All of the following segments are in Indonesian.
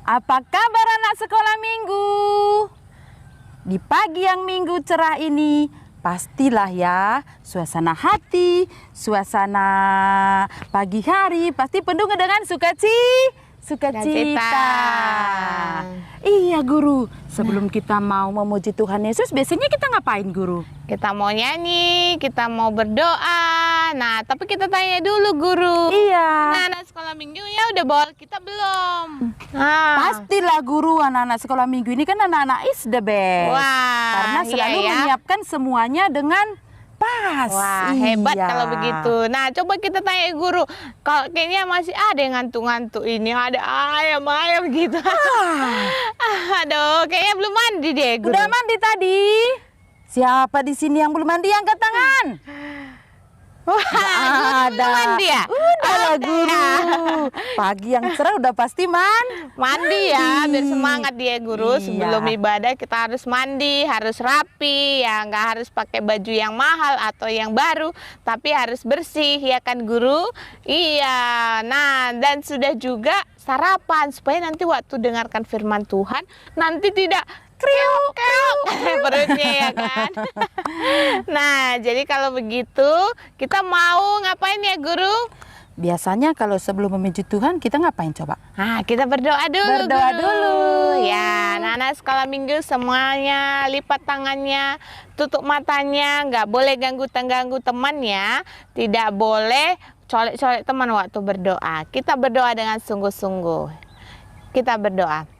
Apa kabar anak sekolah minggu? Di pagi yang minggu cerah ini, pastilah ya, suasana hati, suasana pagi hari pasti penuh dengan sukacita. Iya guru, sebelum kita mau memuji Tuhan Yesus, biasanya kita ngapain guru? Kita mau nyanyi, kita mau berdoa. Nah, tapi kita tanya dulu guru. Iya. Nah, anak sekolah minggu ya udah bawa kita belum? Pastilah guru, anak-anak sekolah minggu ini kan anak-anak is the best. Wah, karena selalu iya ya. menyiapkan semuanya dengan pas. Wah, hebat Iya. kalau begitu. Nah, coba kita tanya guru. Kalau kayaknya masih ada yang ngantuk-ngantuk ini, ada ayam-ayam gitu. Aduh, kayaknya belum mandi deh guru. Udah mandi tadi? Siapa di sini yang belum mandi? Angkat tangan. Wah, Ada. belum mandi ya? Udah lah guru. Ya. Pagi yang cerah udah pasti Mandi ya, biar semangat dia guru. Iya. Sebelum ibadah kita harus mandi, harus rapi, ya nggak harus pakai baju yang mahal atau yang baru, tapi harus bersih ya kan guru? Iya. Nah, dan sudah juga sarapan supaya nanti waktu dengarkan firman Tuhan nanti tidak kriuk perutnya ya kan. Nah, jadi kalau begitu kita mau ngapain ya guru? Biasanya kalau sebelum memuji Tuhan kita ngapain coba? Nah, kita berdoa dulu. Berdoa guru. dulu. Ya, anak-anak sekolah minggu semuanya lipat tangannya, tutup matanya, nggak boleh ganggu temannya, tidak boleh colek-colek teman waktu berdoa. Kita berdoa dengan sungguh-sungguh. Kita berdoa.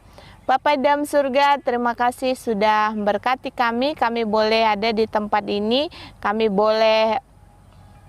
Bapa dalam surga, terima kasih sudah berkati kami boleh ada di tempat ini, kami boleh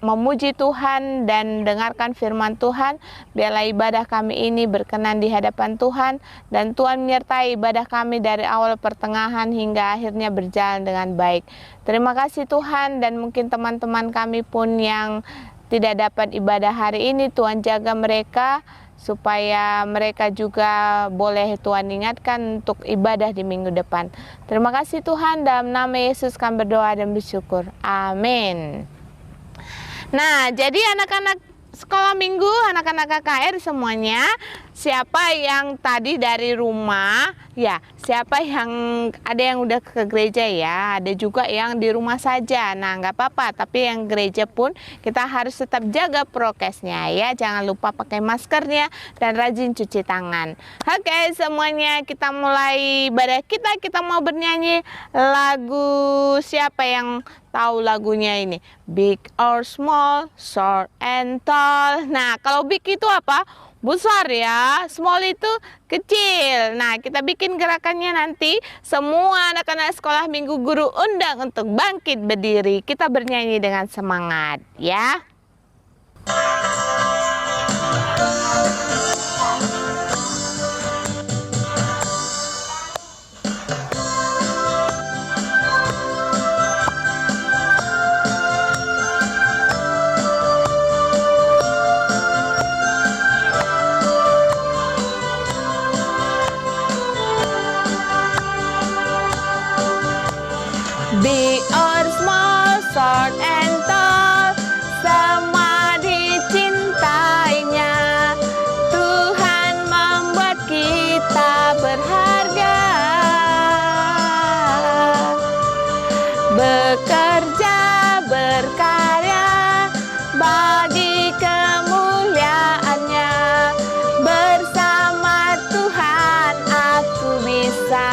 memuji Tuhan dan dengarkan firman Tuhan. Biarlah ibadah kami ini berkenan di hadapan Tuhan, dan Tuhan menyertai ibadah kami dari awal pertengahan hingga akhirnya berjalan dengan baik. Terima kasih Tuhan, dan mungkin teman-teman kami pun yang tidak dapat ibadah hari ini, Tuhan jaga mereka supaya mereka juga boleh Tuhan ingatkan untuk ibadah di minggu depan. Terima kasih Tuhan, dalam nama Yesus kami berdoa dan bersyukur. Amin. Nah, jadi anak-anak sekolah minggu, anak-anak KKR semuanya, siapa yang tadi dari rumah, ya, siapa yang ada yang udah ke gereja ya, ada juga yang di rumah saja. Nah, nggak apa-apa, tapi yang gereja pun kita harus tetap jaga prokesnya ya, jangan lupa pakai maskernya dan rajin cuci tangan. Oke, semuanya kita mulai ibadah kita mau bernyanyi lagu, siapa yang tahu lagunya ini? Big or small, short and tall. Nah, kalau big itu apa? Besar ya, small itu kecil. Nah, kita bikin gerakannya nanti. Semua anak-anak sekolah minggu guru undang untuk bangkit berdiri. Kita bernyanyi dengan semangat ya. Big or small, short and tall, semua dicintainya. Tuhan membuat kita berharga. Bekerja, berkarya bagi kemuliaannya. Bersama Tuhan aku bisa.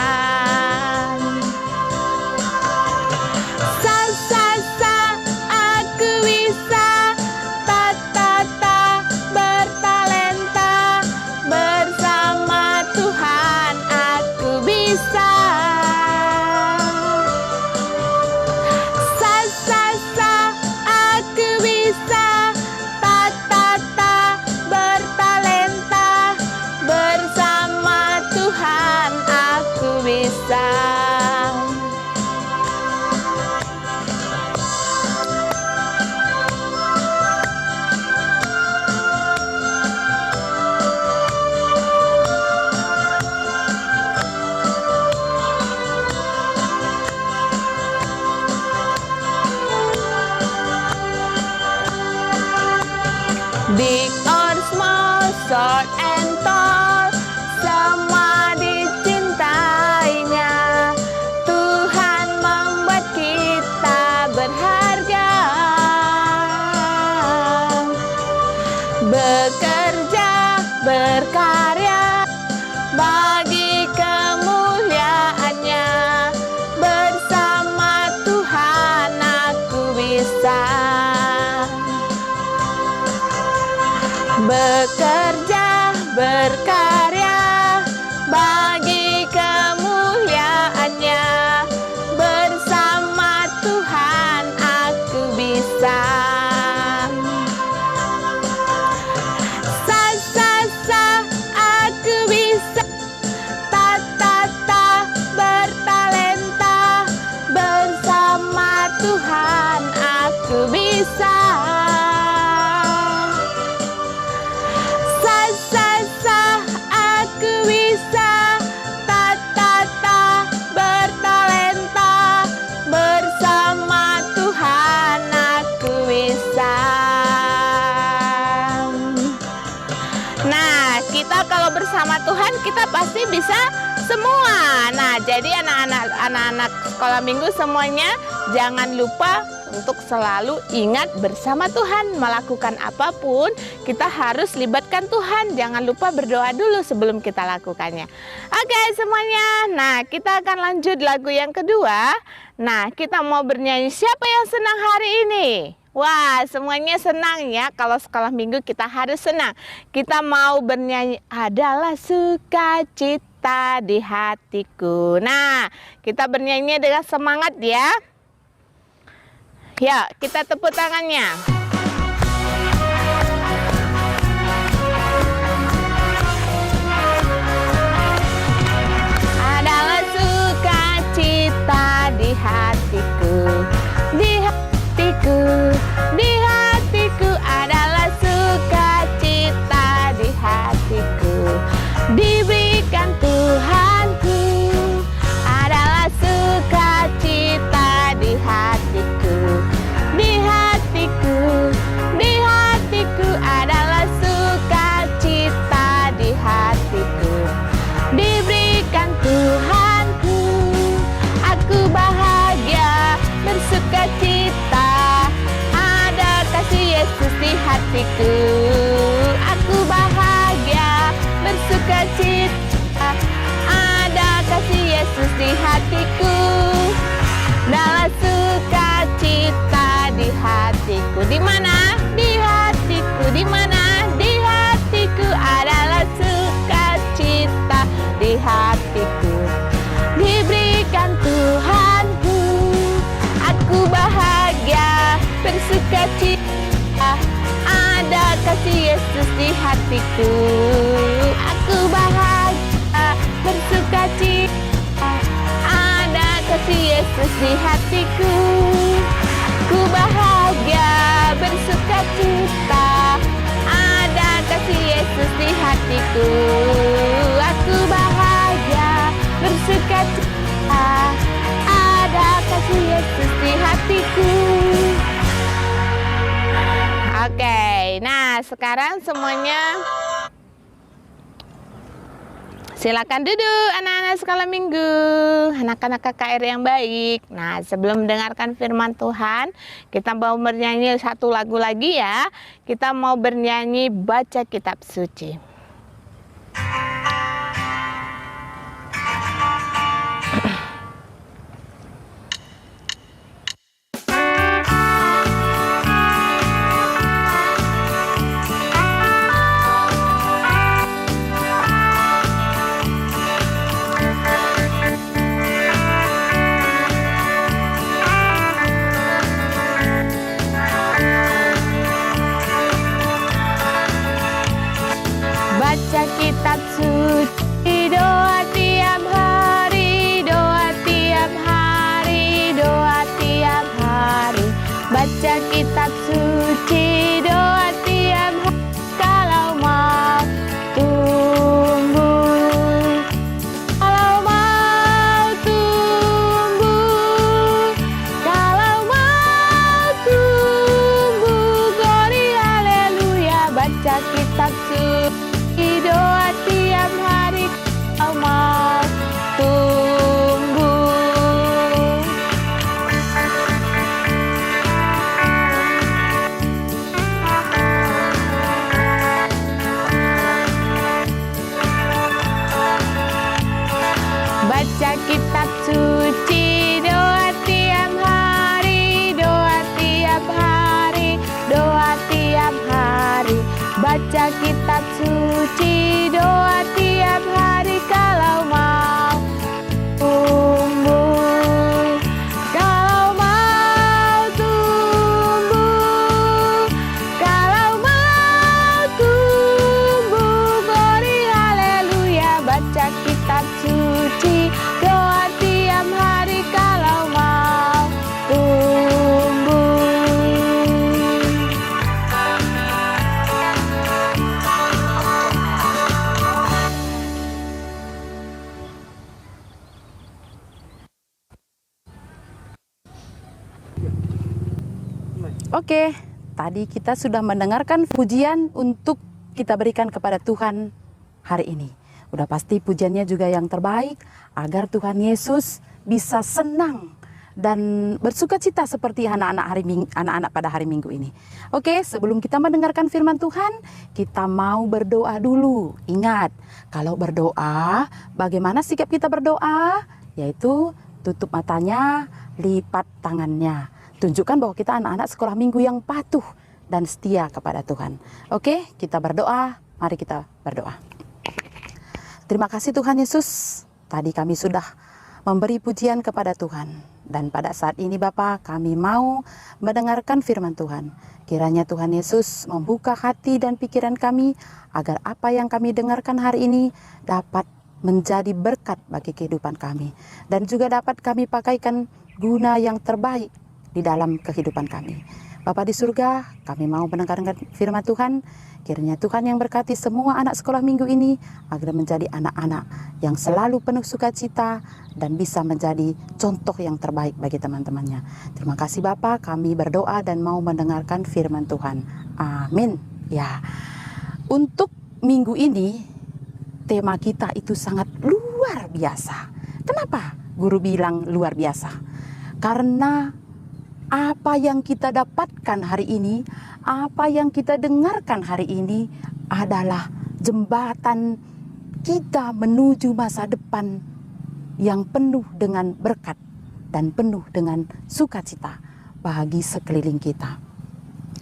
Big or small, short and tall, semua bekerja, berkarya bagi kemuliaan-Nya. Bersama Tuhan aku bisa bekerja, berkarya bagi kemuliaan-Nya. Bersama Tuhan aku bisa. Sa sa sa aku bisa. Ta ta ta bertalenta. Bersama Tuhan aku bisa. Sa sa sa aku bisa. Ta ta ta bertalenta. Bersama Tuhan aku bisa. Nah, kita kalau bersama Tuhan kita pasti bisa semua. Nah, jadi anak-anak sekolah minggu semuanya jangan lupa untuk selalu ingat bersama Tuhan. Melakukan apapun kita harus libatkan Tuhan. Jangan lupa berdoa dulu sebelum kita lakukannya. Oke semuanya. Nah, kita akan lanjut lagu yang kedua. Nah, kita mau bernyanyi Siapa Yang Senang Hari Ini. Wah, semuanya senang ya. Kalau sekolah minggu kita harus senang. Kita mau bernyanyi Adalah Sukacita di Hatiku. Nah, kita bernyanyi dengan semangat ya. Ya, kita tepuk tangannya. Adalah sukacita di hatiku, di hatiku, di hatiku. Adalah sukacita di hatiku, diberikan Tuhanku. Adalah sukacita di hatiku, di hatiku, di hatiku. Adalah sukacita di hatiku, diberikan Tuhanku. Aku bahagia, bersukacita, ada kasih Yesus di hatiku. Aku bahagia, bersukacita, ada kasih Yesus di hatiku. Dalam sukacita di hatiku. Di mana? Di hatiku. Di mana? Di hatiku. Adalah sukacita di hatiku, diberikan Tuhanku. Aku bahagia, bersukacita, ada kasih Yesus di hatiku. Aku bahagia, bersukacita, ada kasih Yesus di hatiku. Ku bahagia, bersukacita, ada kasih Yesus di hatiku. Aku bahagia, bersukacita, ada kasih Yesus di hatiku. Oke, nah sekarang semuanya silakan duduk anak-anak sekolah minggu, anak-anak KKR yang baik. Nah, sebelum mendengarkan firman Tuhan, kita mau bernyanyi satu lagu lagi ya. Kita mau bernyanyi Baca Kitab Suci. Baca kitab suci, doa tiap hari, doa tiap hari, doa tiap hari. Baca kitab suci, doa tiap hari, kalau mau tumbuh, kalau mau tumbuh, kalau mau tumbuh, glory haleluya. Baca kitab suci, doa tiap hari, suci, doa tiap hari, doa tiap hari, doa tiap hari. Baca kitab suci, doa tiap hari kalau mau tumbuh, kalau mau tumbuh, kalau mau tumbuh. Glory haleluya, baca kitab suci, doa tiap hari kalau mau tumbuh. Oke, tadi kita sudah mendengarkan pujian untuk kita berikan kepada Tuhan hari ini. Udah pasti pujiannya juga yang terbaik agar Tuhan Yesus bisa senang dan bersukacita seperti anak-anak pada hari Minggu ini. Oke, sebelum kita mendengarkan firman Tuhan, kita mau berdoa dulu. Ingat, kalau berdoa, bagaimana sikap kita berdoa? Yaitu tutup matanya, lipat tangannya. Tunjukkan bahwa kita anak-anak sekolah minggu yang patuh dan setia kepada Tuhan. Oke, kita berdoa. Mari kita berdoa. Terima kasih Tuhan Yesus. Tadi kami sudah memberi pujian kepada Tuhan. Dan pada saat ini Bapa, kami mau mendengarkan firman Tuhan. Kiranya Tuhan Yesus membuka hati dan pikiran kami agar apa yang kami dengarkan hari ini dapat menjadi berkat bagi kehidupan kami. Dan juga dapat kami pakaikan guna yang terbaik di dalam kehidupan kami. Bapa di surga, kami mau mendengarkan firman Tuhan. Kiranya Tuhan yang berkati semua anak sekolah minggu ini agar menjadi anak-anak yang selalu penuh sukacita dan bisa menjadi contoh yang terbaik bagi teman-temannya. Terima kasih Bapa, kami berdoa dan mau mendengarkan firman Tuhan. Amin. Ya. Untuk minggu ini tema kita itu sangat luar biasa. Kenapa guru bilang luar biasa? Karena apa yang kita dapatkan hari ini, apa yang kita dengarkan hari ini adalah jembatan kita menuju masa depan yang penuh dengan berkat dan penuh dengan sukacita bagi sekeliling kita.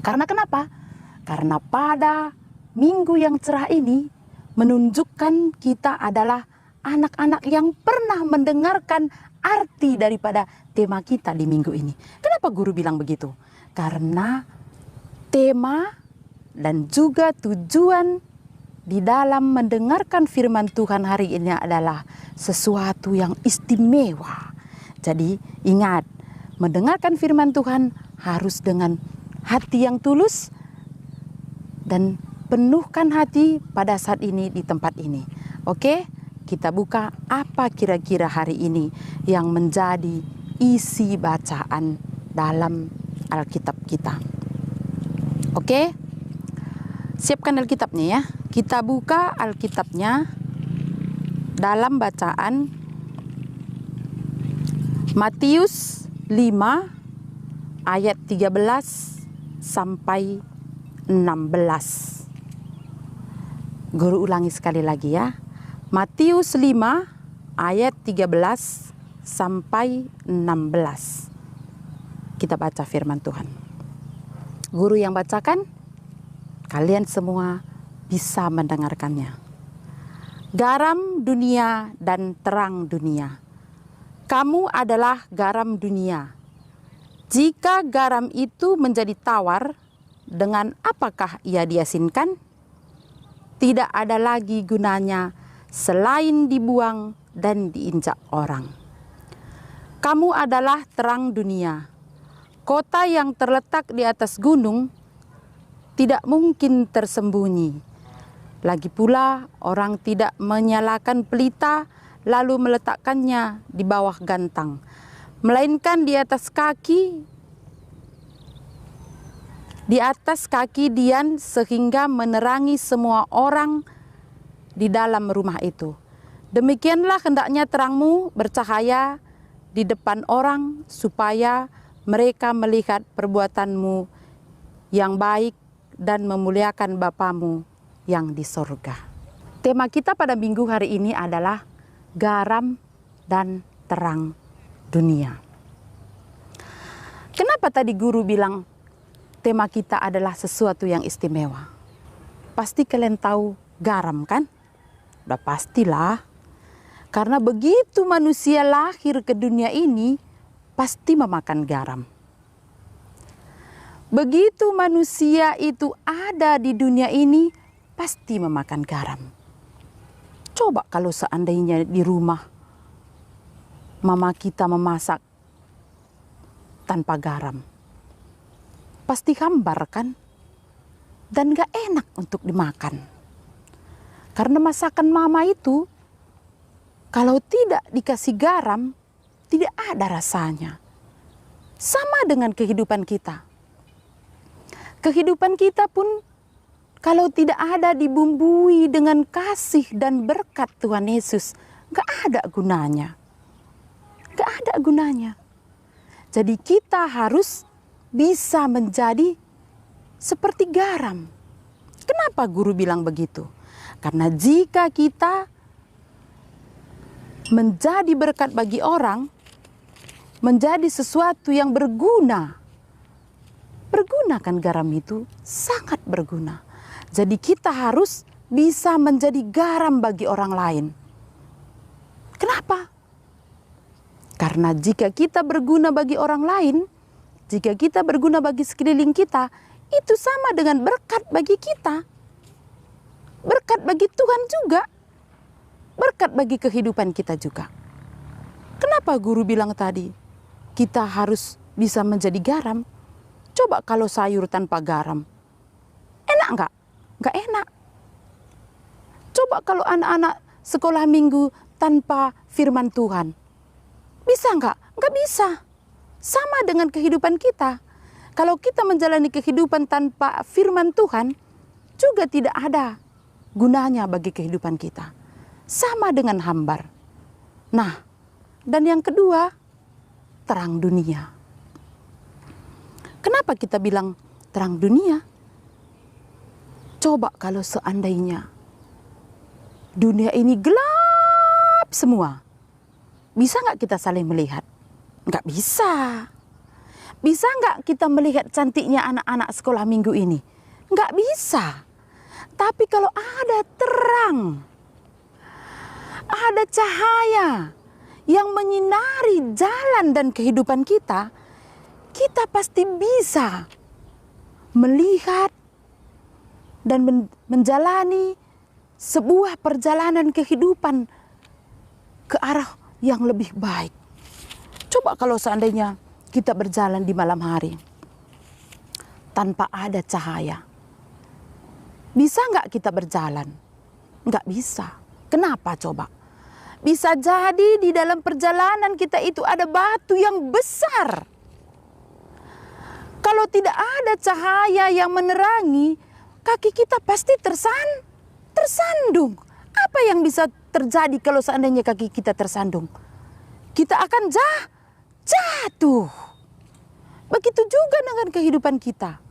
Karena kenapa? Karena pada minggu yang cerah ini menunjukkan kita adalah anak-anak yang pernah mendengarkan arti daripada tema kita di minggu ini. Kenapa guru bilang begitu? Karena tema dan juga tujuan di dalam mendengarkan firman Tuhan hari ini adalah sesuatu yang istimewa. Jadi ingat, mendengarkan firman Tuhan harus dengan hati yang tulus dan penuhkan hati pada saat ini di tempat ini. Oke? Kita buka apa kira-kira hari ini yang menjadi isi bacaan dalam Alkitab kita. Oke? Siapkan Alkitabnya ya. Kita buka Alkitabnya dalam bacaan Matius 5 ayat 13 sampai 16. Guru ulangi sekali lagi ya. Matius 5 ayat 13 sampai 16. Kita baca firman Tuhan. Guru yang bacakan, kalian semua bisa mendengarkannya. Garam dunia dan terang dunia. Kamu adalah garam dunia. Jika garam itu menjadi tawar, dengan apakah ia diasinkan? Tidak ada lagi gunanya selain dibuang dan diinjak orang. Kamu adalah terang dunia. Kota yang terletak di atas gunung tidak mungkin tersembunyi. Lagi pula orang tidak menyalakan pelita lalu meletakkannya di bawah gantang, melainkan di atas kaki dian sehingga menerangi semua orang di dalam rumah itu. Demikianlah hendaknya terangmu bercahaya di depan orang supaya mereka melihat perbuatanmu yang baik dan memuliakan Bapamu yang di sorga. Tema kita pada minggu hari ini adalah garam dan terang dunia. Kenapa tadi guru bilang tema kita adalah sesuatu yang istimewa? Pasti kalian tahu garam kan? Udah pastilah. Karena begitu manusia lahir ke dunia ini, pasti memakan garam. Begitu manusia itu ada di dunia ini, pasti memakan garam. Coba kalau seandainya di rumah, mama kita memasak tanpa garam. Pasti hambar kan? Dan gak enak untuk dimakan. Karena masakan mama itu, kalau tidak dikasih garam, tidak ada rasanya. Sama dengan kehidupan kita. Kehidupan kita pun, kalau tidak ada dibumbui dengan kasih dan berkat Tuhan Yesus, gak ada gunanya. Gak ada gunanya. Jadi kita harus bisa menjadi seperti garam. Kenapa guru bilang begitu? Karena jika kita menjadi berkat bagi orang, menjadi sesuatu yang berguna. Berguna kan garam itu? Sangat berguna. Jadi kita harus bisa menjadi garam bagi orang lain. Kenapa? Karena jika kita berguna bagi orang lain, jika kita berguna bagi sekeliling kita, itu sama dengan berkat bagi kita. Berkat bagi Tuhan juga. Berkat bagi kehidupan kita juga. Kenapa guru bilang tadi, kita harus bisa menjadi garam? Coba kalau sayur tanpa garam. Enak enggak? Enggak enak. Coba kalau anak-anak sekolah minggu tanpa firman Tuhan. Bisa enggak? Enggak bisa. Sama dengan kehidupan kita. Kalau kita menjalani kehidupan tanpa firman Tuhan, juga tidak ada gunanya bagi kehidupan kita. Sama dengan hambar. Nah, dan yang kedua, terang dunia. Kenapa kita bilang terang dunia? Coba kalau seandainya dunia ini gelap semua. Bisa nggak kita saling melihat? Nggak bisa. Bisa nggak kita melihat cantiknya anak-anak sekolah minggu ini? Nggak bisa. Tapi kalau ada terang, ada cahaya yang menyinari jalan dan kehidupan kita, kita pasti bisa melihat dan menjalani sebuah perjalanan kehidupan ke arah yang lebih baik. Coba kalau seandainya kita berjalan di malam hari tanpa ada cahaya. Bisa nggak kita berjalan? Nggak bisa. Kenapa coba? Bisa jadi di dalam perjalanan kita itu ada batu yang besar. Kalau tidak ada cahaya yang menerangi, kaki kita pasti tersandung. Apa yang bisa terjadi kalau seandainya kaki kita tersandung? Kita akan jatuh. Begitu juga dengan kehidupan kita.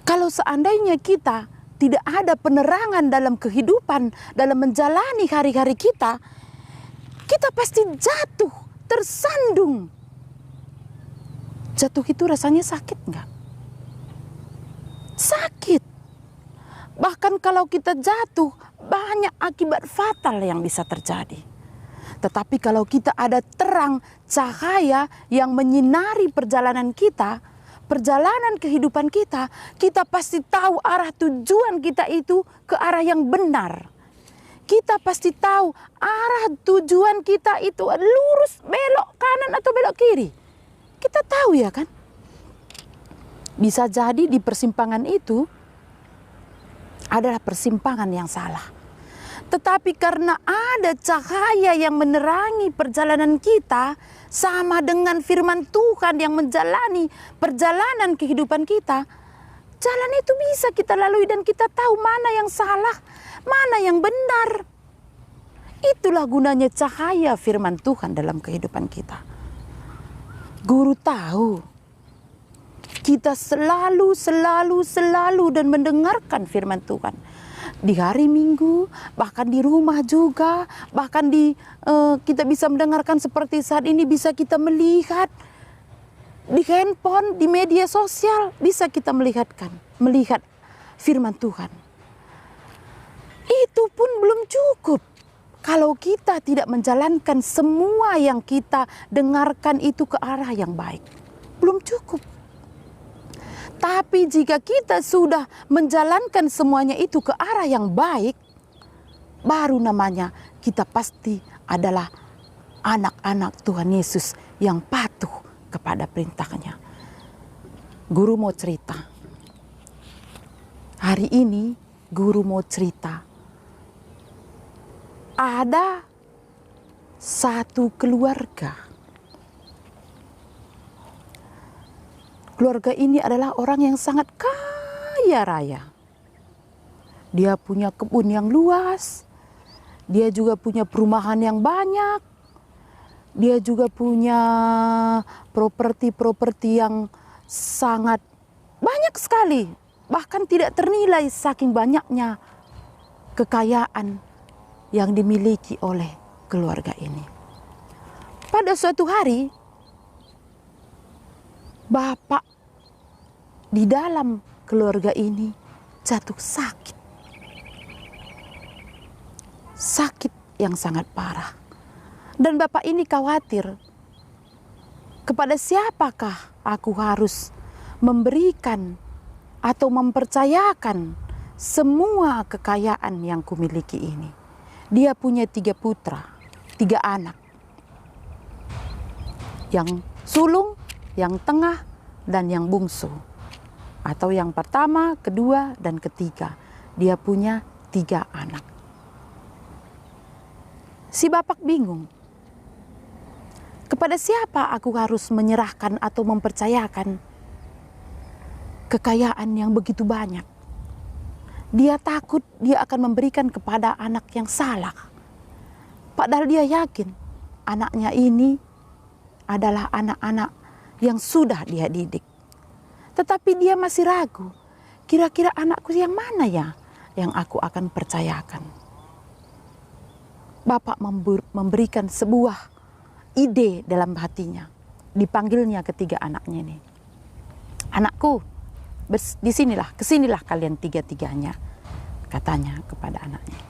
Kalau seandainya kita tidak ada penerangan dalam kehidupan, dalam menjalani hari-hari kita, kita pasti jatuh, tersandung. Jatuh itu rasanya sakit enggak? Sakit. Bahkan kalau kita jatuh, banyak akibat fatal yang bisa terjadi. Tetapi kalau kita ada terang, cahaya yang menyinari perjalanan kita, perjalanan kehidupan kita, kita pasti tahu arah tujuan kita itu ke arah yang benar. Kita pasti tahu arah tujuan kita itu lurus, belok kanan atau belok kiri. Kita tahu ya kan? Bisa jadi di persimpangan itu adalah persimpangan yang salah. Tetapi karena ada cahaya yang menerangi perjalanan kita, sama dengan firman Tuhan yang menjalani perjalanan kehidupan kita, jalan itu bisa kita lalui dan kita tahu mana yang salah, mana yang benar. Itulah gunanya cahaya firman Tuhan dalam kehidupan kita. Guru tahu kita selalu dan mendengarkan firman Tuhan. di hari Minggu, bahkan di rumah juga, bahkan kita bisa mendengarkan seperti saat ini, bisa kita melihat di handphone, di media sosial, bisa kita melihat firman Tuhan. Itu pun belum cukup. Kalau kita tidak menjalankan semua yang kita dengarkan itu ke arah yang baik, belum cukup. Tapi jika kita sudah menjalankan semuanya itu ke arah yang baik, baru namanya kita pasti adalah anak-anak Tuhan Yesus yang patuh kepada perintahnya. Guru mau cerita. Hari ini guru mau cerita. Ada satu keluarga. Keluarga ini adalah orang yang sangat kaya raya. Dia punya kebun yang luas. Dia juga punya perumahan yang banyak. Dia juga punya properti-properti yang sangat banyak sekali. Bahkan tidak ternilai saking banyaknya kekayaan yang dimiliki oleh keluarga ini. Pada suatu hari, bapak di dalam keluarga ini jatuh sakit. Sakit yang sangat parah. Dan bapak ini khawatir, kepada siapakah aku harus memberikan atau mempercayakan semua kekayaan yang kumiliki ini. Dia punya 3 putra, 3 anak. Yang sulung, yang tengah, dan yang bungsu. Atau yang pertama, kedua, dan ketiga. Dia punya 3 anak. Si bapak bingung. Kepada siapa aku harus menyerahkan atau mempercayakan kekayaan yang begitu banyak? Dia takut dia akan memberikan kepada anak yang salah. Padahal dia yakin anaknya ini adalah anak-anak yang sudah dia didik. Tetapi dia masih ragu. Kira-kira anakku yang mana ya yang aku akan percayakan? Bapak memberikan sebuah ide dalam hatinya. Dipanggilnya ketiga anaknya ini. Anakku, kesinilah kalian 3-3-nya, katanya kepada anaknya.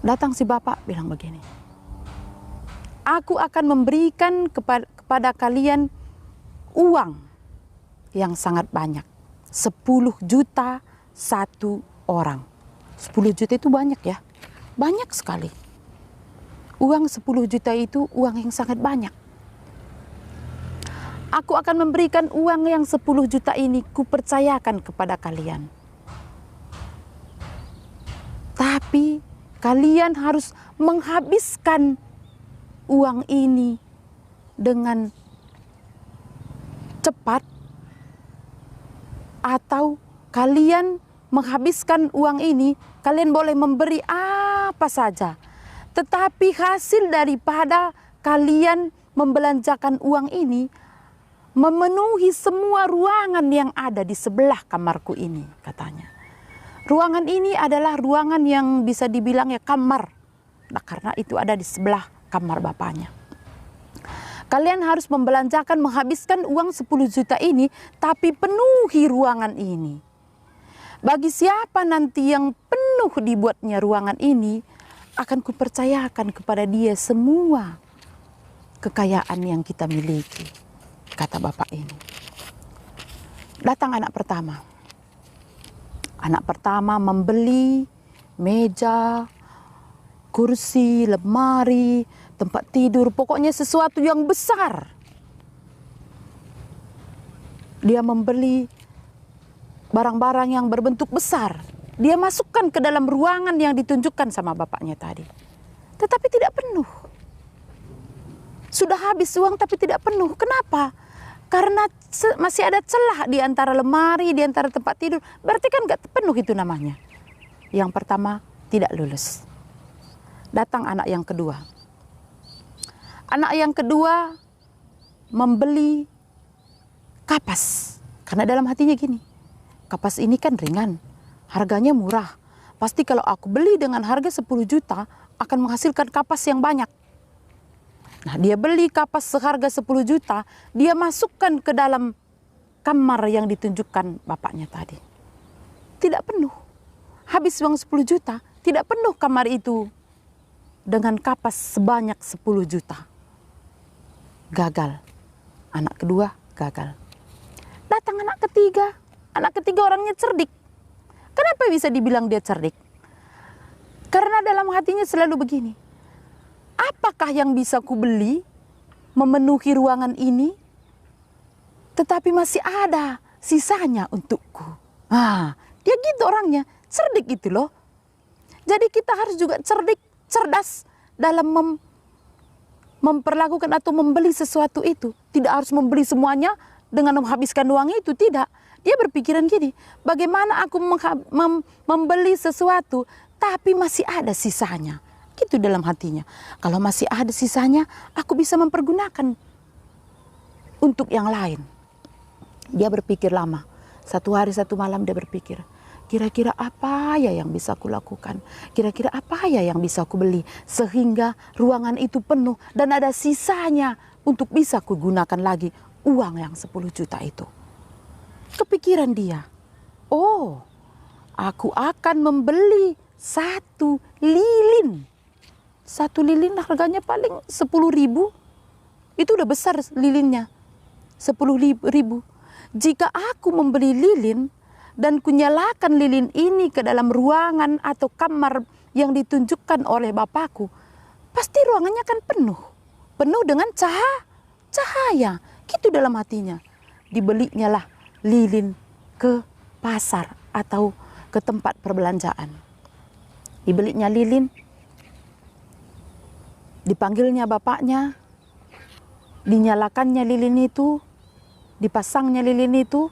Datang si bapak bilang begini, aku akan memberikan kepada kalian uang yang sangat banyak, 10 juta satu orang. 10 juta itu banyak ya, banyak sekali. Uang 10 juta itu uang yang sangat banyak. Aku akan memberikan uang yang 10 juta ini kupercayakan kepada kalian. Tapi kalian harus menghabiskan uang ini dengan cepat, atau kalian menghabiskan uang ini, kalian boleh memberi apa saja. Tetapi hasil daripada kalian membelanjakan uang ini memenuhi semua ruangan yang ada di sebelah kamarku ini, katanya. Ruangan ini adalah ruangan yang bisa dibilang ya kamar. Nah, karena itu ada di sebelah kamar bapaknya. Kalian harus menghabiskan uang 10 juta ini, tapi penuhi ruangan ini. Bagi siapa nanti yang penuh dibuatnya ruangan ini, akan kupercayakan kepada dia semua kekayaan yang kita miliki, kata bapak ini. Datang anak pertama. Anak pertama membeli meja, kursi, lemari, tempat tidur, pokoknya sesuatu yang besar. Dia membeli barang-barang yang berbentuk besar. Dia masukkan ke dalam ruangan yang ditunjukkan sama bapaknya tadi. Tetapi tidak penuh. Sudah habis uang tapi tidak penuh. Kenapa? Karena masih ada celah di antara lemari, di antara tempat tidur. Berarti kan gak penuh itu namanya. Yang pertama tidak lulus. Datang anak yang kedua. Anak yang kedua membeli kapas. Karena dalam hatinya gini, kapas ini kan ringan. harganya murah. Pasti kalau aku beli dengan harga 10 juta akan menghasilkan kapas yang banyak. Nah, dia beli kapas seharga 10 juta, dia masukkan ke dalam kamar yang ditunjukkan bapaknya tadi. Tidak penuh. Habis uang 10 juta, tidak penuh kamar itu dengan kapas sebanyak 10 juta. Gagal. Anak kedua gagal. Datang anak ketiga. Anak ketiga orangnya cerdik. Kenapa bisa dibilang dia cerdik? Karena dalam hatinya selalu begini. Apakah yang bisa ku beli memenuhi ruangan ini? Tetapi masih ada sisanya untukku. Ah, dia gitu orangnya. Cerdik gitu loh. Jadi kita harus juga cerdas dalam memperlakukan atau membeli sesuatu itu. Tidak harus membeli semuanya dengan menghabiskan uang itu, tidak. Dia berpikiran gini, bagaimana aku membeli sesuatu tapi masih ada sisanya. Gitu dalam hatinya. Kalau masih ada sisanya, aku bisa mempergunakan untuk yang lain. Dia berpikir lama. Satu hari satu malam dia berpikir, kira-kira apa ya yang bisa aku lakukan? Kira-kira apa ya yang bisa aku beli? Sehingga ruangan itu penuh dan ada sisanya untuk bisa aku gunakan lagi uang yang 10 juta itu. Kepikiran dia, oh, aku akan membeli 1 lilin. 1 lilin harganya paling 10.000. Itu udah besar lilinnya. 10.000. Jika aku membeli lilin dan kunyalakan lilin ini ke dalam ruangan atau kamar yang ditunjukkan oleh bapakku, pasti ruangannya akan penuh. Penuh dengan cahaya. Gitu dalam hatinya. Dibelinya lah lilin ke pasar atau ke tempat perbelanjaan. Dibelinya lilin, dipanggilnya bapaknya, dinyalakannya lilin itu, dipasangnya lilin itu,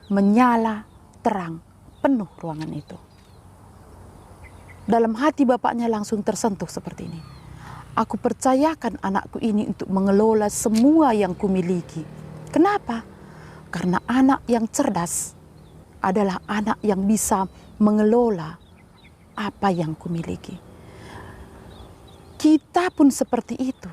menyala terang, penuh ruangan itu. Dalam hati bapaknya langsung tersentuh seperti ini. Aku percayakan anakku ini untuk mengelola semua yang kumiliki. Kenapa? Karena anak yang cerdas adalah anak yang bisa mengelola apa yang kumiliki. Kita pun seperti itu.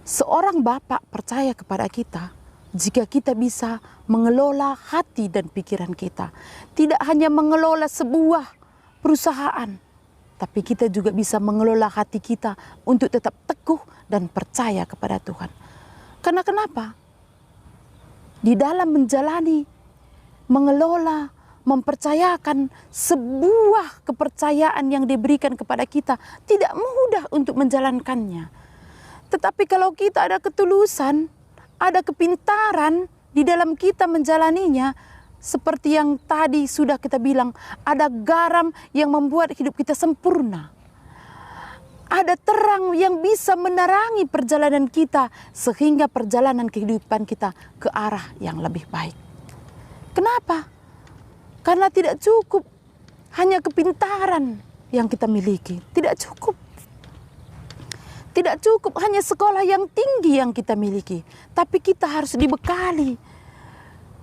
Seorang bapak percaya kepada kita jika kita bisa mengelola hati dan pikiran kita. Tidak hanya mengelola sebuah perusahaan, tapi kita juga bisa mengelola hati kita untuk tetap teguh dan percaya kepada Tuhan. Karena kenapa? Di dalam menjalani, mengelola, mempercayakan sebuah kepercayaan yang diberikan kepada kita tidak mudah untuk menjalankannya. Tetapi kalau kita ada ketulusan, ada kepintaran di dalam kita menjalaninya, seperti yang tadi sudah kita bilang, ada garam yang membuat hidup kita sempurna. Ada terang yang bisa menerangi perjalanan kita sehingga perjalanan kehidupan kita ke arah yang lebih baik. Kenapa? Karena tidak cukup hanya kepintaran yang kita miliki. Tidak cukup. Tidak cukup hanya sekolah yang tinggi yang kita miliki. Tapi kita harus dibekali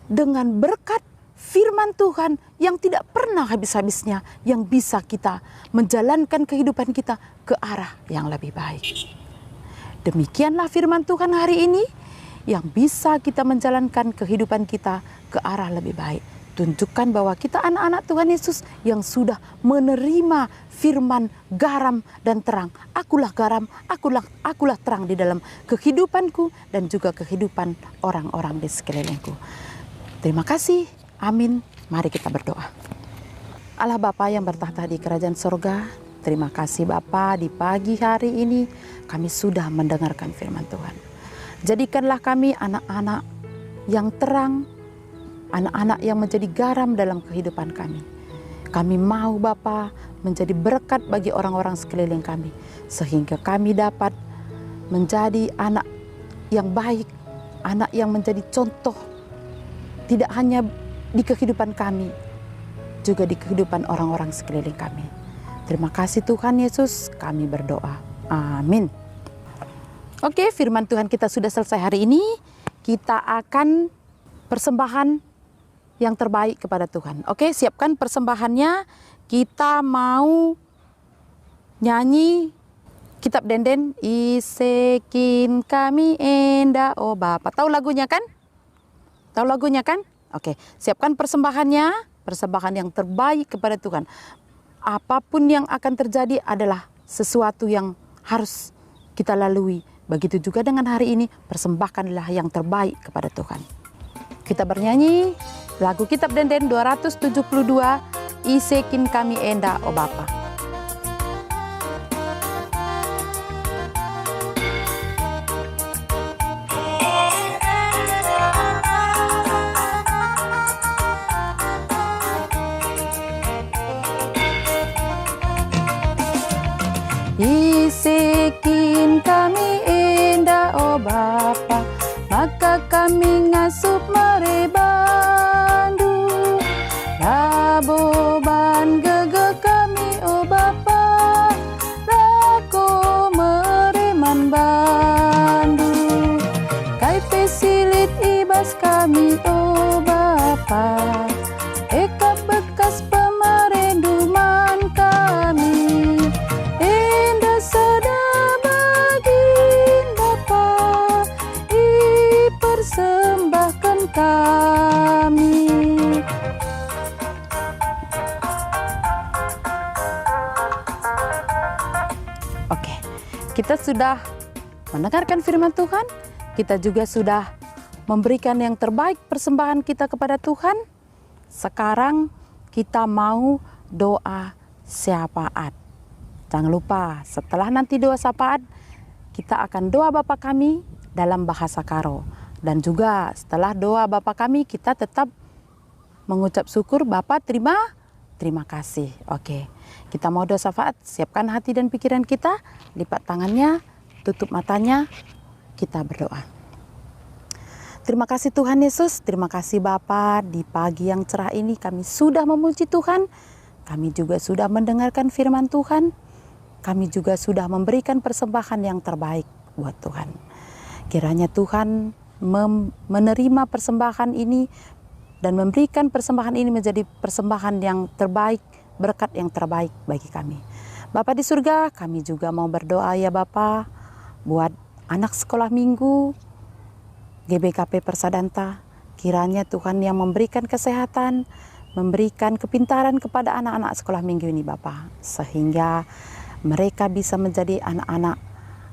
dengan berkat firman Tuhan yang tidak pernah habis-habisnya, yang bisa kita menjalankan kehidupan kita ke arah yang lebih baik. Demikianlah firman Tuhan hari ini yang bisa kita menjalankan kehidupan kita ke arah lebih baik. Tunjukkan bahwa kita anak-anak Tuhan Yesus yang sudah menerima firman garam dan terang. Akulah garam, akulah terang di dalam kehidupanku dan juga kehidupan orang-orang di sekelilingku. Terima kasih. Amin. Mari kita berdoa. Allah Bapa yang bertahta di kerajaan sorga, terima kasih Bapa, di pagi hari ini kami sudah mendengarkan firman Tuhan. Jadikanlah kami anak-anak yang terang, anak-anak yang menjadi garam dalam kehidupan kami. Kami mau Bapa menjadi berkat bagi orang-orang sekeliling kami, sehingga kami dapat menjadi anak yang baik, anak yang menjadi contoh, tidak hanya di kehidupan kami, juga di kehidupan orang-orang sekeliling kami. Terima kasih Tuhan Yesus, kami berdoa. Amin. Oke, firman Tuhan kita sudah selesai hari ini. Kita akan persembahan yang terbaik kepada Tuhan. Oke, siapkan persembahannya. Kita mau nyanyi kitab denden Isekin kami enda oh Bapa. Tahu lagunya kan? Tahu lagunya kan? Oke, siapkan persembahannya, persembahan yang terbaik kepada Tuhan. Apapun yang akan terjadi adalah sesuatu yang harus kita lalui. Begitu juga dengan hari ini, persembahkanlah yang terbaik kepada Tuhan. Kita bernyanyi lagu kitab denden 272, Isekin kami enda oh Bapa. Isekin kami enda oh Bapa, maka kami ngasup merebandu. Laboban gege kami oh Bapa, lako mereman bandu. Kai pesilit ibas kami oh Bapa, eka bekas pemerenduman kami. Persembahkan kami. Oke, kita sudah mendengarkan firman Tuhan. Kita juga sudah memberikan yang terbaik persembahan kita kepada Tuhan. Sekarang kita mau doa syafaat. Jangan lupa setelah nanti doa syafaat, kita akan doa Bapa kami dalam bahasa Karo. Dan juga setelah doa Bapa kami, kita tetap mengucap syukur Bapa terima kasih. Oke, kita mau doa syafaat, siapkan hati dan pikiran kita, lipat tangannya, tutup matanya, kita berdoa. Terima kasih Tuhan Yesus, terima kasih Bapa, di pagi yang cerah ini kami sudah memuji Tuhan, kami juga sudah mendengarkan firman Tuhan, kami juga sudah memberikan persembahan yang terbaik buat Tuhan. Kiranya Tuhan menerima persembahan ini dan memberikan persembahan ini menjadi persembahan yang terbaik, berkat yang terbaik bagi kami. Bapa di surga, kami juga mau berdoa ya Bapa, buat anak sekolah minggu, GBKP Persadanta, kiranya Tuhan yang memberikan kesehatan, memberikan kepintaran kepada anak-anak sekolah minggu ini Bapa, sehingga mereka bisa menjadi anak-anak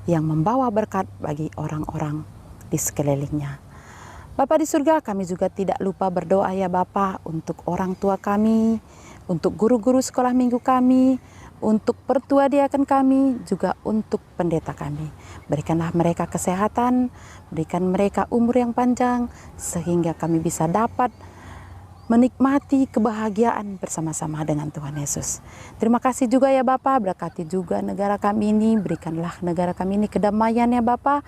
yang membawa berkat bagi orang-orang di sekelilingnya. Bapa di surga, kami juga tidak lupa berdoa ya Bapa untuk orang tua kami, untuk guru-guru sekolah minggu kami, untuk pertua diaken kami, juga untuk pendeta kami. Berikanlah mereka kesehatan, berikan mereka umur yang panjang, sehingga kami bisa dapat menikmati kebahagiaan bersama-sama dengan Tuhan Yesus. Terima kasih juga ya Bapa, berkati juga negara kami ini, berikanlah negara kami ini kedamaian ya Bapa,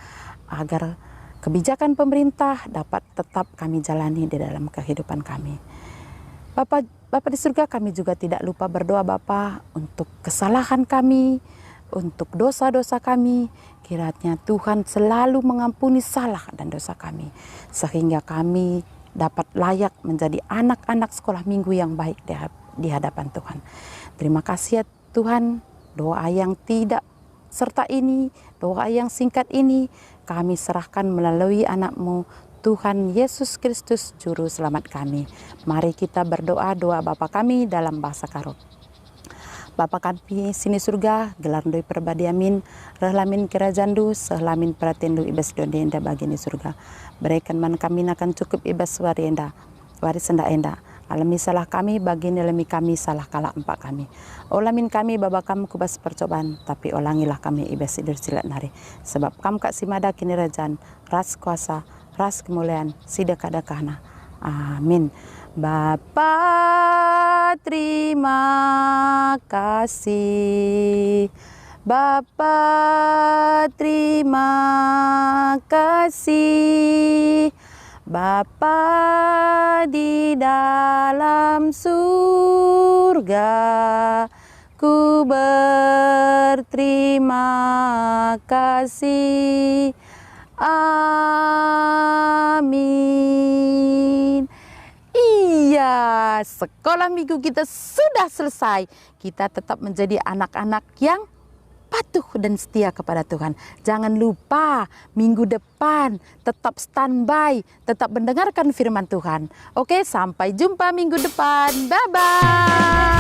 agar kebijakan pemerintah dapat tetap kami jalani di dalam kehidupan kami. Bapa di surga, kami juga tidak lupa berdoa Bapa untuk kesalahan kami, untuk dosa-dosa kami. Kiranya Tuhan selalu mengampuni salah dan dosa kami, sehingga kami dapat layak menjadi anak-anak sekolah minggu yang baik di hadapan Tuhan. Terima kasih ya Tuhan, doa yang tidak serta ini, doa yang singkat ini, kami serahkan melalui anak-Mu, Tuhan Yesus Kristus, Juru Selamat kami. Mari kita berdoa doa Bapa kami dalam bahasa Karo. Bapa kami sini surga, gelar doi perbadiamin, rehlamin kerajandu, sehlamin pratendu ibas donde enda bagini surga. Berikan man kami akan cukup ibas warienda, waris enda enda. Alami salah kami, bagini alami kami salah kalah empat kami. Olamin kami baba kamu kubas percobaan, tapi olangilah kami ibas idur silat nari. Sebab kamu kak simada kini rajan, ras kuasa, ras kemuliaan, sidakadakahna. Amin. Bapa terima kasih, Bapa terima kasih, Bapa di dalam surga, ku berterima kasih. Amin. Iya dia, sekolah minggu kita sudah selesai. Kita tetap menjadi anak-anak yang patuh dan setia kepada Tuhan. Jangan lupa minggu depan tetap standby, tetap mendengarkan firman Tuhan. Oke, sampai jumpa minggu depan. Bye-bye.